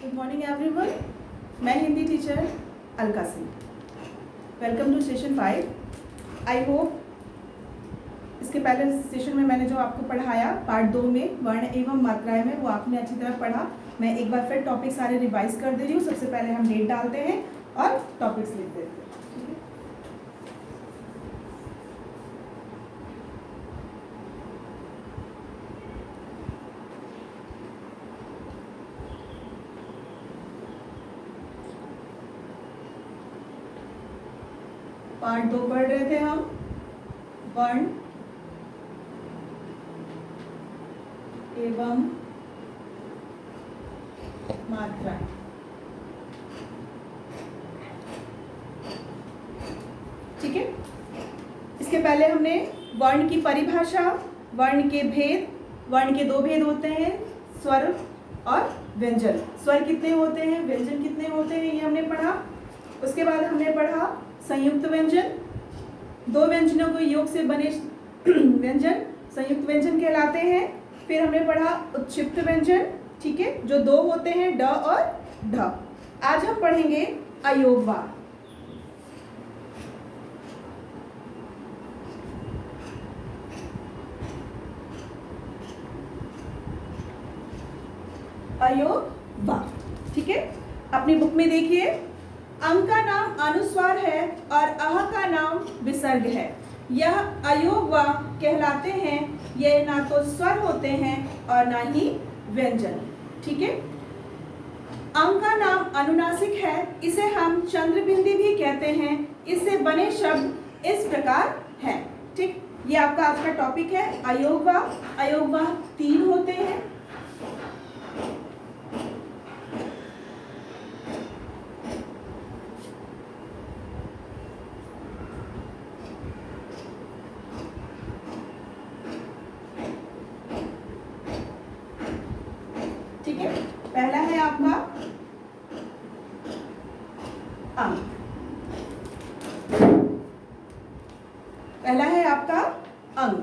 Good morning everyone. मैं Hindi teacher Alka Singh. Welcome to session 5। I hope इसके पहले सेशन में मैंने जो आपको पढ़ाया पार्ट 2 में वर्ण एवं मात्राएं में, वो आपने अच्छी तरह पढ़ा। मैं एक बार फिर टॉपिक सारे रिवाइज कर दे रही हूँ। सबसे पहले हम डेट डालते हैं और टॉपिक्स लिख देते हैं। ठीक है, पार्ट 2 पढ़ रहे थे हम वर्ण एवं मात्राएं। ठीक है, इसके पहले हमने वर्ण की परिभाषा, वर्ण के भेद, वर्ण के 2 भेद होते हैं, स्वर और व्यंजन। स्वर कितने होते हैं, व्यंजन कितने होते हैं, ये हमने पढ़ा। उसके बाद हमने पढ़ा संयुक्त व्यंजन। 2 व्यंजनों को योग से बने व्यंजन संयुक्त व्यंजन कहलाते हैं। फिर हमने पढ़ा उत्क्षिप्त व्यंजन, ठीक है, जो 2 होते हैं, ड और ढ। आज हम पढ़ेंगे अयोगवार। अयोगवार, ठीक है। अपनी बुक में देखिए, अंग का नाम अनुस्वार है और अह का नाम विसर्ग है। यह अयोगवार कहलाते हैं। ये ना तो स्वर होते हैं और ना ही व्यंजन। ठीक है, अंग का नाम अनुनासिक है। इसे हम चंद्रबिंदी भी कहते हैं। इससे बने शब्द इस प्रकार हैं। ठीक, ये आपका आज का टॉपिक है अयोगवार। अयोगवार 3 होते हैं। ठीक है, पहला है आपका अंग। पहला है आपका अंग।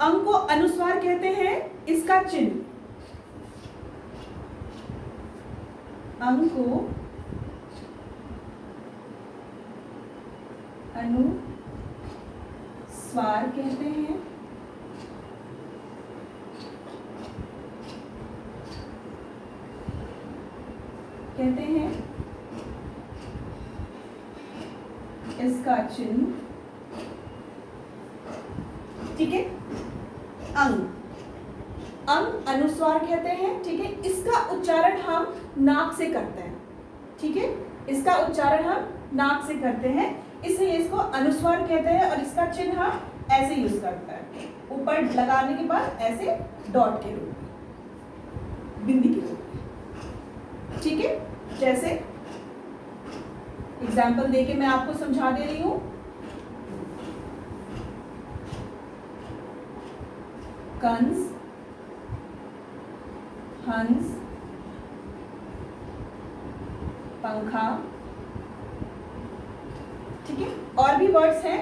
अंग को अनुस्वार कहते हैं। इसका चिन्ह, अंग को अनुस्वार कहते हैं। इसका चिन्ह, ठीक है, अंग अनुस्वार कहते हैं। ठीक है, इसका उच्चारण हम नाक से करते हैं। ठीक है, इसका उच्चारण हम नाक से करते हैं, इसलिए इसको अनुस्वार कहते हैं। और इसका चिन्ह हम ऐसे यूज करते हैं, ऊपर लगाने के बाद ऐसे डॉट के रूप में, बिंदी के रूप में। ठीक है, जैसे एग्जाम्पल देके मैं आपको समझा दे रही हूं। कंस, हंस, पंखा। ठीक है, और भी वर्ड्स हैं,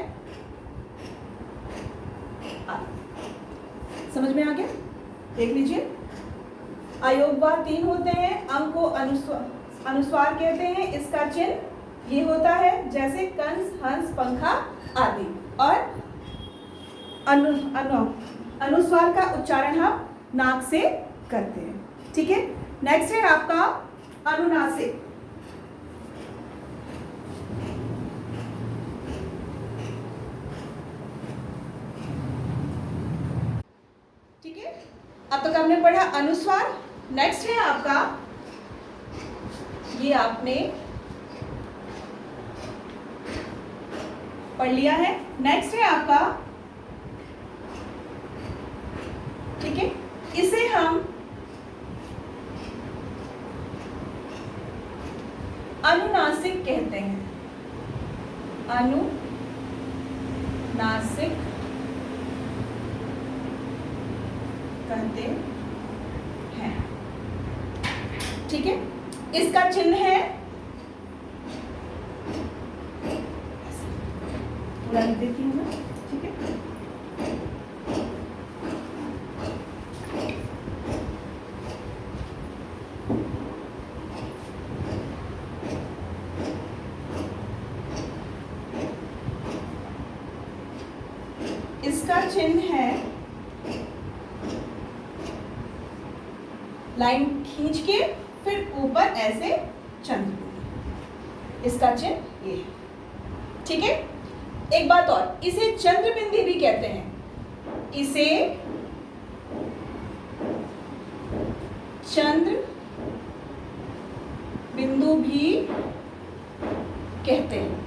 समझ में आ गया? देख लीजिए, अयोगवार 3 होते हैं। अंग को अनुस्वार कहते हैं। इसका चिन्ह ये होता है, जैसे कंस, हंस, पंखा आदि। और अनुस्वार का उच्चारण हम नाक से करते हैं। ठीक है, नेक्स्ट है आपका अनुनासिक। ठीक है, अब तक हमने पढ़ा अनुस्वार। नेक्स्ट है आपका, ये आपने पढ़ लिया है। नेक्स्ट है आपका, ठीक है, इसे हम अनुनासिक कहते हैं। अनुनासिक कहते हैं। ठीक है, इसका चिन्ह है, पूरा लिख देती हूँ मैं। ठीक है, चिन्ह है, लाइन खींच के फिर ऊपर ऐसे चंद्र, इसका चिन्ह ये है। ठीक है, एक बात और, इसे चंद्रबिंदी भी कहते हैं, इसे चंद्र बिंदु भी कहते हैं।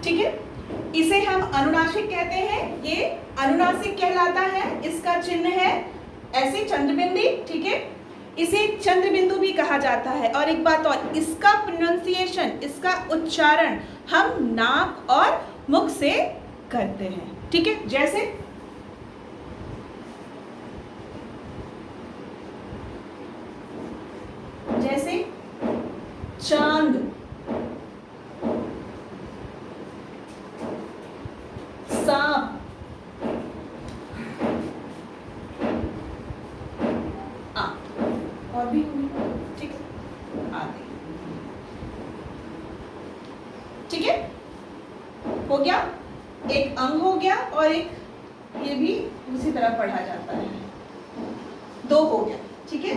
ठीक है, इसे हम अनुनासिक कहते हैं, ये अनुनासिक कहलाता है, इसका चिन्ह है ऐसे चंद्रबिंदी। ठीक है, इसे चंद्रबिंदु भी कहा जाता है। और एक बात और, इसका प्रोनाउंसिएशन, इसका उच्चारण हम नाक और मुख से करते हैं। ठीक है, जैसे चांद, सांप, और भी ठीक आदि। ठीक है, हो गया, एक अंग हो गया और एक ये भी उसी तरह पढ़ा जाता है, दो हो गया। ठीक है,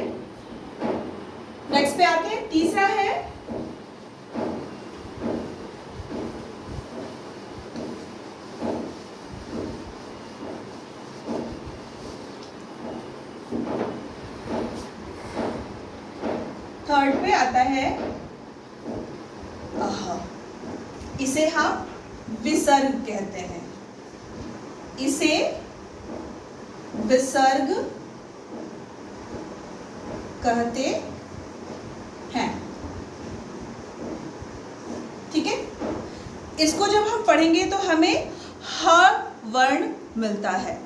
नेक्स्ट पे आते हैं, तीसरा है थर्ड पे आता है इसे हम विसर्ग कहते हैं, इसे विसर्ग कहते हैं। ठीक है, इसको जब हम पढ़ेंगे तो हमें ह वर्ण मिलता है,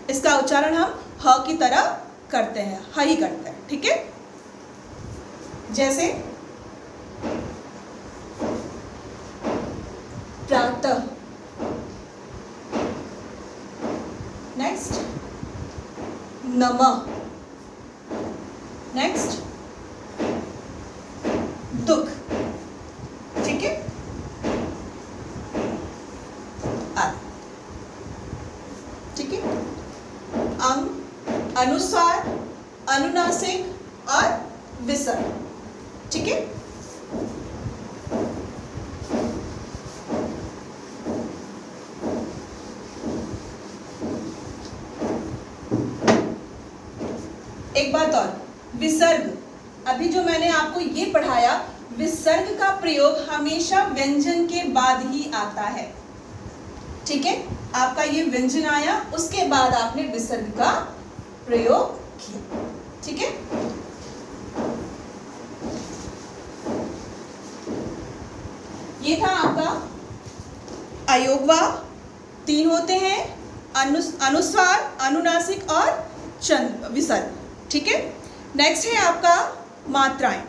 इसका उच्चारण हम ह की तरह करते हैं, ह ही करते हैं। ठीक है, जैसे प्रातः, नेक्स्ट नमः, नेक्स्ट दुख। ठीक है, ठीक है, अंग, अनुस्वार, अनुनासिक और विसर्ग। ठीक है, एक बात और, विसर्ग, अभी जो मैंने आपको ये पढ़ाया, विसर्ग का प्रयोग हमेशा व्यंजन के बाद ही आता है। ठीक है, आपका ये व्यंजन आया, उसके बाद आपने विसर्ग का प्रयोग किया। ठीक है, ये था आपका अयोगवा, तीन होते हैं, अनुस्वार, अनुनासिक और विसर्ग। ठीक है, नेक्स्ट है आपका मात्राएं।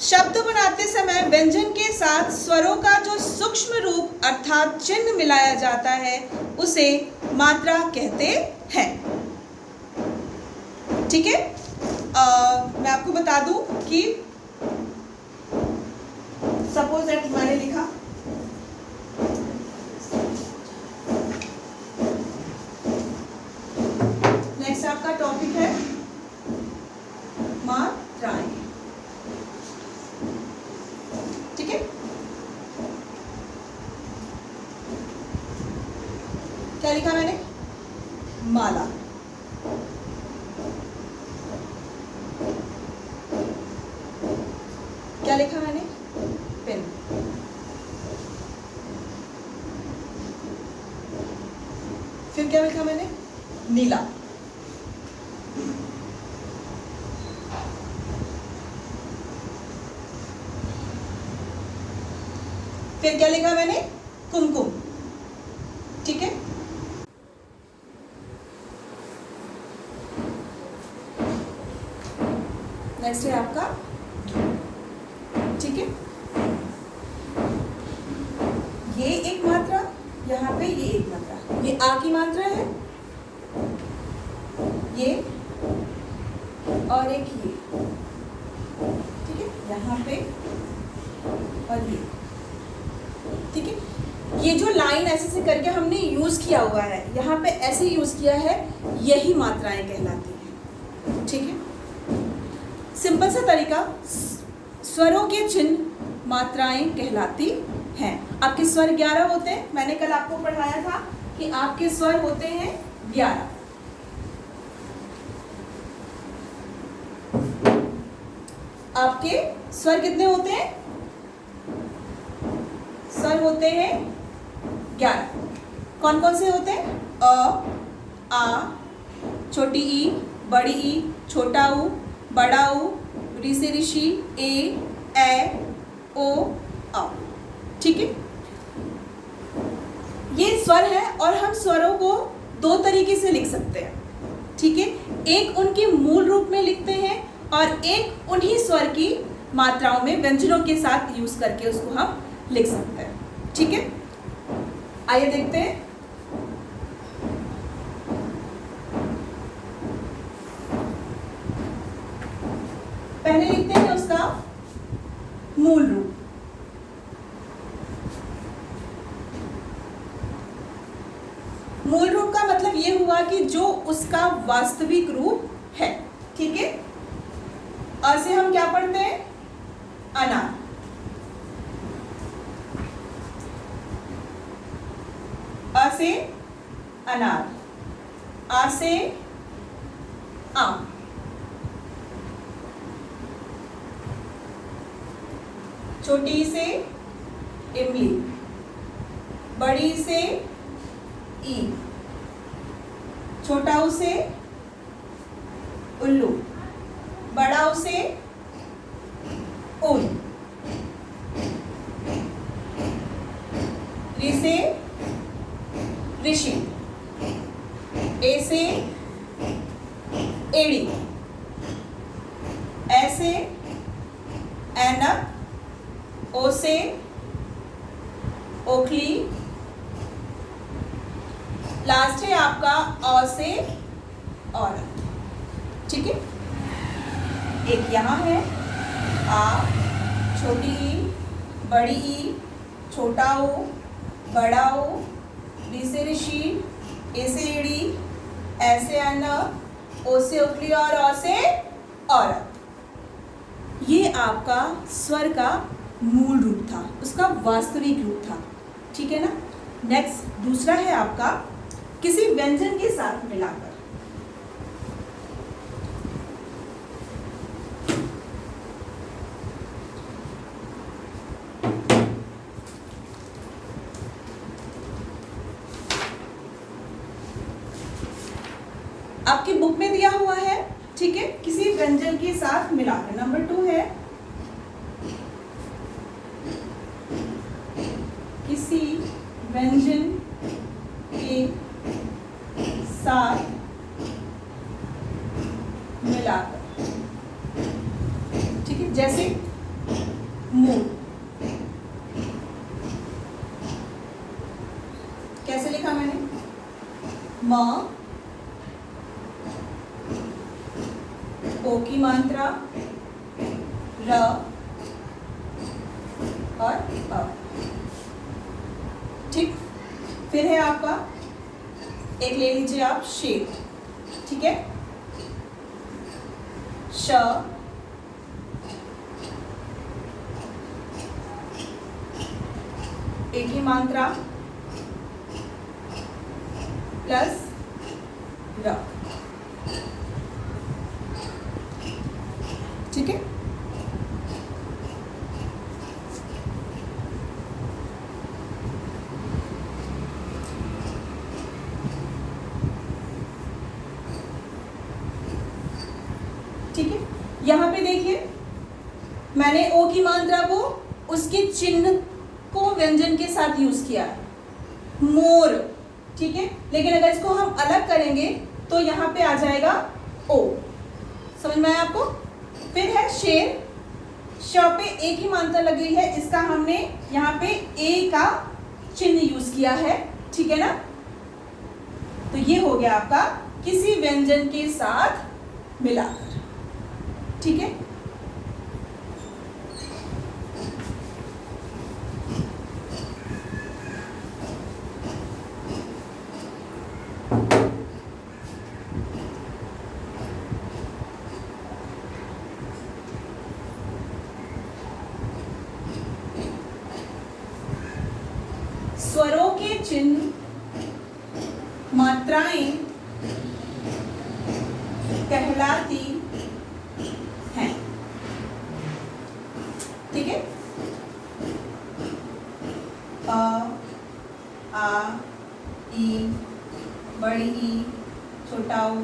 शब्द बनाते समय व्यंजन के साथ स्वरों का जो सूक्ष्म रूप अर्थात चिन्ह मिलाया जाता है उसे मात्रा कहते हैं। ठीक है, मैं आपको बता दूं कि सपोज दैट मैंने लिखा नेक्स्ट आपका टॉपिक है मात्राएं। ठीक है, क्या लिखा मैंने? माला। क्या लिखा मैंने? पेन। फिर क्या लिखा मैंने? नीला। फिर क्या लिखा मैंने? कुमकुम। ठीक है, नेक्स्ट है आपका। ठीक है, ये एक मात्रा, यहाँ पे ये एक मात्रा, ये आ की मात्रा है, ये और एक ये। ठीक है, यहाँ पे और ये, ठीक है। ये जो लाइन ऐसे से करके हमने यूज किया हुआ है, यहाँ पे ऐसे यूज किया है, यही मात्राएं कहलाती हैं, ठीक है। सिंपल सा तरीका, स्वरों के चिन्ह मात्राएं कहलाती हैं। आपके स्वर 11 होते हैं, मैंने कल आपको पढ़ाया था कि आपके स्वर होते हैं 11। आपके स्वर कितने होते हैं? स्वर होते हैं 11। कौन कौन से होते हैं? अ, आ, छोटी ई, बड़ी ई, छोटा ऊ, बड़ा ऊ, ऋ से ऋषि, ए, ओ, आ, ठीक है। ये स्वर है और हम स्वरों को दो तरीके से लिख सकते हैं, ठीक है। एक उनके मूल रूप में लिखते हैं और एक उन्हीं स्वर की मात्राओं में व्यंजनों के साथ यूज करके उसको हम लिख सकते हैं, ठीक है। आइए देखते हैं। पहले लिखते हैं उसका मूल रूप। मूल रूप का मतलब ये हुआ कि जो उसका वास्तविक रूप है, ठीक है। अ से हम क्या पढ़ते हैं? अनार। अ से अनार, आ से आम, छोटी से इमली, बड़ी से ई, छोटा ऊ से उल्लू, बड़ा ऊ से ऊन, ऋ से ऋषि, ए से एड़ी, ए से ऐनक, ओ से ओखली, लास्ट है आपका अ से औरत, ठीक है। एक यहाँ है आ, छोटी ई, बड़ी ई, छोटा ओ, बड़ा ओ, ऋ से ऋषि, ए से एड़ी, ऐ से ऐनक, ओ से ओखली और अ से औरत। ये आपका स्वर का मूल रूप था, उसका वास्तविक रूप था, ठीक है ना। नेक्स्ट दूसरा है आपका किसी व्यंजन के साथ मिलाकर। आपकी बुक में दिया हुआ है, ठीक है, किसी व्यंजन के साथ मिलाकर। नंबर 2 है किसी व्यंजन के साथ मिलाकर, ठीक है। जैसे मूल, कैसे लिखा मैंने? म, ओ की मात्रा, र और अ, ठीक। फिर है आपका एक ले लीजिए आप शेर, ठीक है। श, एक ही मात्रा प्लस र, ठीक है। ठीक है, यहाँ पे देखिए मैंने ओ की मात्रा को उसके चिन्ह को व्यंजन के साथ यूज किया है, मोर, ठीक है। लेकिन अगर इसको हम अलग करेंगे तो यहाँ पे आ जाएगा ओ, समझ में आया आपको? फिर है शेर, श पे एक ही मात्रा लगी है, इसका हमने यहाँ पे ए का चिन्ह यूज किया है, ठीक है ना। तो ये हो गया आपका किसी व्यंजन के साथ मिलाकर, ठीक है। चिन्ह मात्राएं कहलाती हैं। ठीक है, अ, आ, ई, बड़ी ई, छोटा ऊ,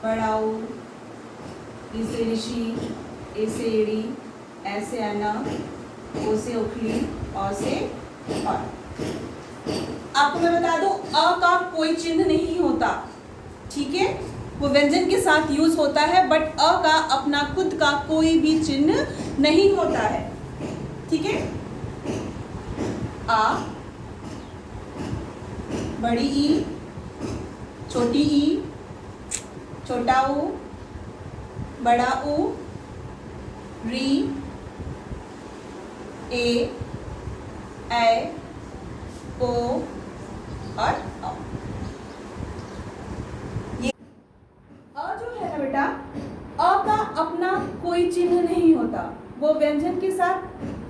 बड़ा ऊ, इ से ऋषि, ए से एड़ी, ऐसे आना, ओ से उखली, औ से और। आपको मैं बता दूं, अ का कोई चिन्ह नहीं होता। ठीक है, वो व्यंजन के साथ यूज होता है, बट अ का अपना खुद का कोई भी चिन्ह नहीं होता है। ठीक है, आ, बड़ी ई, छोटी ई, छोटा ऊ, बड़ा ऊ, री, ए, ओ और औ। ये अ जो है ना बेटा, अ का अपना कोई चिन्ह नहीं होता, वो व्यंजन के साथ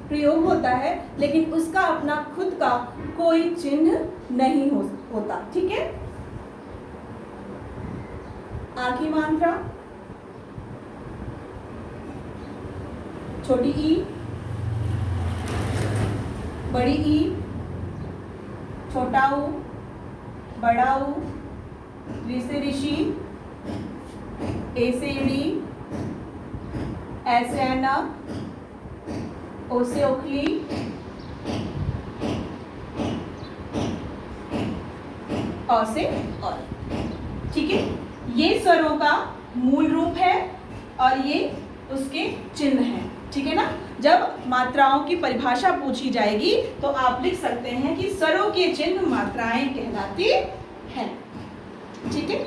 प्रयोग होता है, लेकिन उसका अपना खुद का कोई चिन्ह नहीं होता। ठीक है, आ की मात्रा, छोटी ई, बड़ी ई, छोटा ऊ, बड़ा ऊ, ऋ से ऋषि, ए से एड़ी, ऐ से ऐना, ओ से ओखली, औ से और। ठीक है, ये स्वरों का मूल रूप है और ये उसके चिन्ह हैं। ठीक है ना, जब मात्राओं की परिभाषा पूछी जाएगी तो आप लिख सकते हैं कि स्वरों के चिन्ह मात्राएं कहलाती हैं। ठीक है,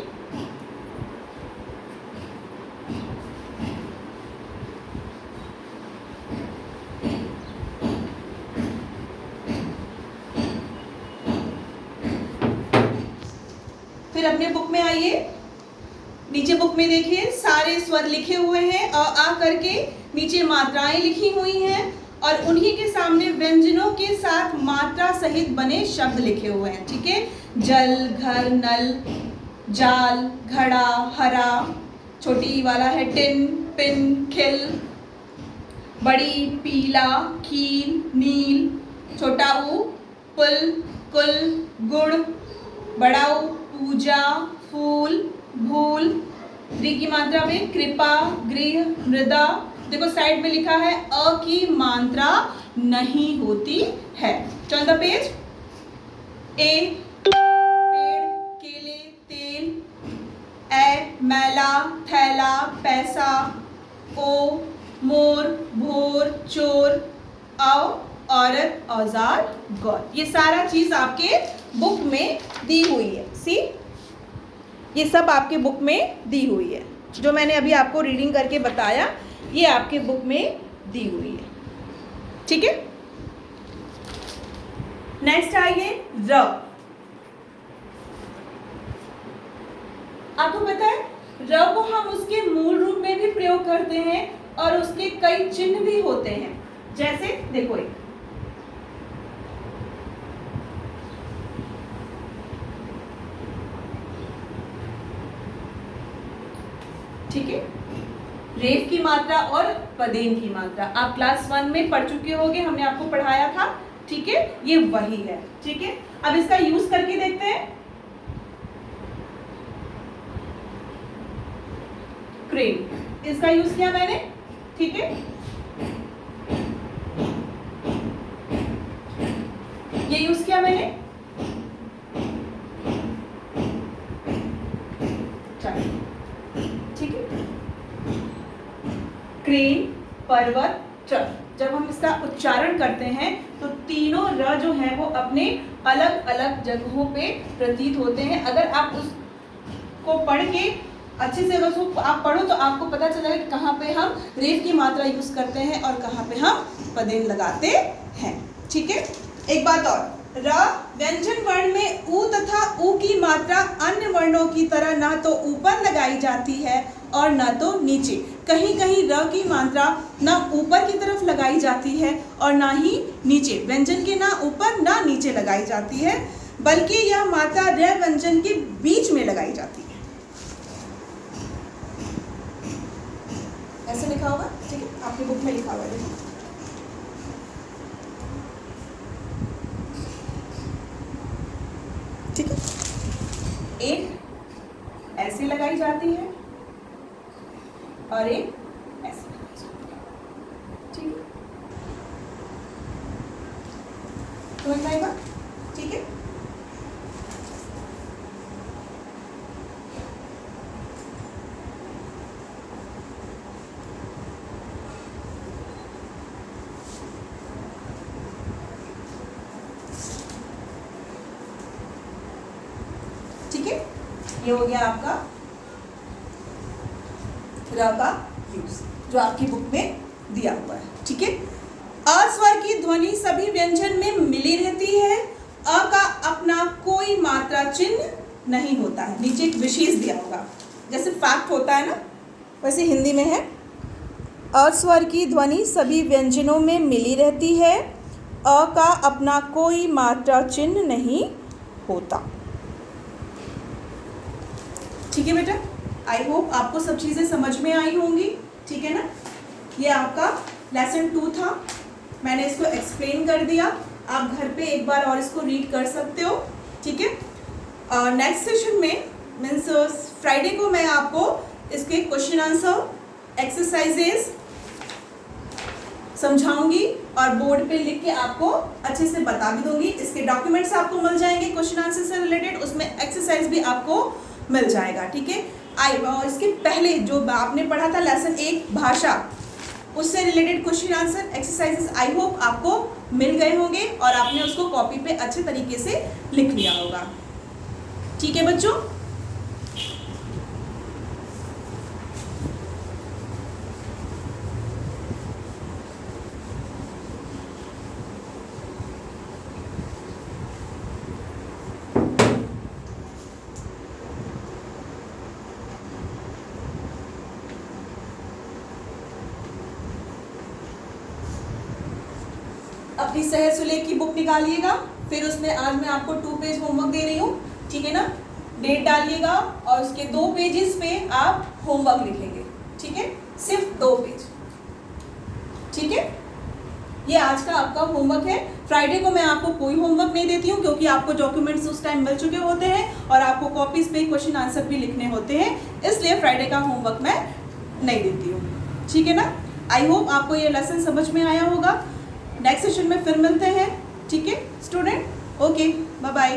फिर अपने बुक में आइए, नीचे बुक में देखिए सारे स्वर लिखे हुए हैं, अ आ करके नीचे मात्राएं लिखी हुई हैं और उन्हीं के सामने व्यंजनों के साथ मात्रा सहित बने शब्द लिखे हुए हैं। ठीक है, जल, घर, नल, जाल, घड़ा, हरा, छोटी वाला है टिन, पिन, खिल, बड़ी, पीला, खील, नील, छोटा ऊ, पुल, कुल, गुड़, बड़ा ऊ, पूजा, फूल, भूल, री की मात्रा में कृपा, गृह, मृदा। देखो साइड में लिखा है अ की मात्रा नहीं होती है। Turn the page. ए, पेड़, केले, तेल, ए, मैला, थैला, पैसा, ओ, मोर, भोर, चोर, औ, औरत, औजार, गौर। ये सारा चीज आपके बुक में दी हुई है। सी, ये सब आपके बुक में दी हुई है, जो मैंने अभी आपको रीडिंग करके बताया ये आपके बुक में दी हुई है। ठीक है, नेक्स्ट आइए र। आपको पता है र को हम उसके मूल रूप में भी प्रयोग करते हैं और उसके कई चिन्ह भी होते हैं। जैसे देखो, एक ठीक है, रेफ की मात्रा और पदेन की मात्रा आप क्लास 1 में पढ़ चुके होंगे, हमने आपको पढ़ाया था। ठीक है, ये वही है। ठीक है, अब इसका यूज करके देखते हैं। क्रेन, इसका यूज किया मैंने। ठीक है, ये यूज किया मैंने। ठीक है, क्रेन, पर्वत, ट्रक। जब हम इसका उच्चारण करते हैं तो तीनों र जो है वो अपने अलग अलग जगहों पे प्रतीत होते हैं। अगर आप उसको पढ़ के अच्छे से अगर उसको आप पढ़ो तो आपको पता चल जाएगा कि कहाँ पे हम रेफ की मात्रा यूज करते हैं और कहाँ पे हम पदेन लगाते हैं। ठीक है, एक बात और, र व्यंजन वर्ण में ऊ तथा ऊ की मात्रा अन्य वर्णों की तरह ना तो ऊपर लगाई जाती है और ना तो नीचे। कहीं कहीं र की मात्रा ना ऊपर की तरफ लगाई जाती है और ना ही नीचे। व्यंजन के ना ऊपर ना नीचे लगाई जाती है। बल्कि यह मात्रा रे व्यंजन के बीच में लगाई जाती है। ऐसे लिखा होगा, ठीक है, आपकी बुक में लिखा हुआ है, देखो। ठीक है, एक ऐसे लगाई जाती है और एक ऐसे लगाई जाती है, ठीक है, समझ में आएगा? ठीक है, ठीक है, ये हो गया आपका र का यूज जो आपकी बुक में दिया हुआ है। ठीक है, अ स्वर की ध्वनि सभी व्यंजन में मिली रहती है। अ का अपना कोई मात्रा चिन्ह नहीं होता है। नीचे एक विशेष दिया होगा, जैसे फैक्ट होता है ना, वैसे हिंदी में है अ स्वर की ध्वनि सभी व्यंजनों में मिली रहती है। अ का अपना कोई मात्रा चिन्ह नहीं होता। ठीक है बेटा, आई होप आपको सब चीज़ें समझ में आई होंगी। ठीक है ना, ये आपका लेसन 2 था, मैंने इसको एक्सप्लेन कर दिया। आप घर पे एक बार और इसको रीड कर सकते हो। ठीक है, नेक्स्ट सेशन में मीन्स फ्राइडे को मैं आपको इसके क्वेश्चन आंसर एक्सरसाइजेस समझाऊंगी और बोर्ड पे लिख के आपको अच्छे से बता भी दूंगी। इसके डॉक्यूमेंट्स आपको मिल जाएंगे क्वेश्चन आंसर से रिलेटेड, उसमें एक्सरसाइज भी आपको मिल जाएगा। ठीक है, और इसके पहले जो आपने पढ़ा था लेसन 1 भाषा, उससे related question answer exercises I hope आपको मिल गए होंगे और आपने उसको कॉपी पे अच्छे तरीके से लिख लिया होगा। ठीक है बच्चों, अपनी सहज सुलेख की बुक निकालिएगा, फिर उसमें आज मैं आपको 2 पेज होमवर्क दे रही हूँ। ठीक है ना, डेट डालिएगा और उसके 2 पेजेस पे आप होमवर्क लिखेंगे। ठीक है, सिर्फ 2 पेज। ठीक है, ये आज का आपका होमवर्क है। फ्राइडे को मैं आपको कोई होमवर्क नहीं देती हूँ क्योंकि आपको डॉक्यूमेंट्स उस टाइम मिल चुके होते हैं और आपको कॉपीज पे क्वेश्चन आंसर भी लिखने होते हैं, इसलिए फ्राइडे का होमवर्क मैं नहीं देती हूँ। ठीक है ना, आई होप आपको ये लेसन समझ में आया होगा। नेक्स्ट सेशन में फिर मिलते हैं। ठीक है स्टूडेंट, ओके, बाय बाय।